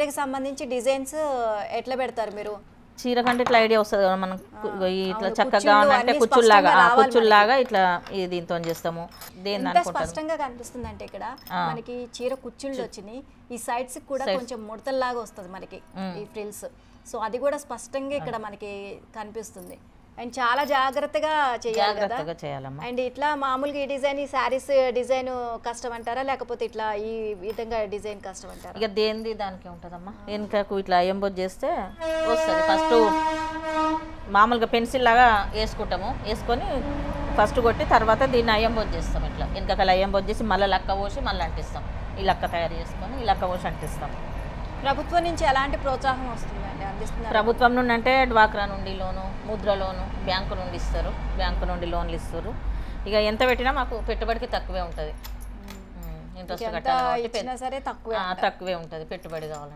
చీరకి సంబంధించి డిజైన్స్ ఎట్లా పెడతారు మీరు? చీర కంటే ఇట్లా ఐడియా వస్తుంది కదా మనం ఇట్లా చక్కగా కుచ్చుళ్ళు కావాలంటే అన్నీ కుచ్చుల్లాగా స్పష్టంగా రావాలి కుచ్చుల్లాగా ఇట్లా దీంతో చేస్తాము. దేని ఎంత అనుకుంటాను స్పష్టంగా కనిపిస్తుంది అంటే ఇక్కడ మనకి చీర కుచ్చుళ్ళు వచ్చినాయి, ఈ సైడ్స్ కూడా కొంచెం ముడతల్లాగా వస్తుంది మనకి ఈ ఫ్రిల్స్. సో అది కూడా స్పష్టంగా ఇక్కడ మనకి కనిపిస్తుంది. అండ్ చాలా జాగ్రత్తగా చేయాలి కదా. జాగ్రత్తగా చేయాలమ్మా. అండ్ ఇట్లా మామూలుగా ఈ డిజైన్, ఈ శారీస్ డిజైన్ కష్టం అంటారా, లేకపోతే ఇట్లా ఈ విధంగా డిజైన్ కష్టం అంటారా? ఇక దేనిది దానికి ఉంటుందమ్మా. వెనుకకు ఇట్లా ఎంబోజ్ చేస్తే వస్తుంది. ఫస్ట్ మామూలుగా పెన్సిల్ లాగా వేసుకుంటాము, వేసుకొని ఫస్ట్ కొట్టి తర్వాత దీన్ని అయ్యంబోజ్ చేస్తాం. ఇట్లా వెనుకకి అయ్యంబోజ్ చేసి మళ్ళీ లక్క పోసి మళ్ళీ అంటిస్తాం. ఈ లక్క తయారు చేసుకొని ఈ లక్క పోసి అంటిస్తాం. ప్రభుత్వం నుంచి ఎలాంటి ప్రోత్సాహం వస్తుందండి, అందిస్తున్నారు? ప్రభుత్వం నుండి అంటే డ్వాక్రా నుండి లోను, ముద్ర లోను, బ్యాంకు నుండి ఇస్తారు, బ్యాంకు నుండి లోన్లు ఇస్తారు. ఇక ఎంత పెట్టినా మాకు పెట్టుబడికి తక్కువే ఉంటుంది. ఇంట్రెస్ట్ ఎంత కట్టాలి ఇచ్చినా సరే తక్కువే తక్కువే ఉంటుంది పెట్టుబడి కావాలంటే.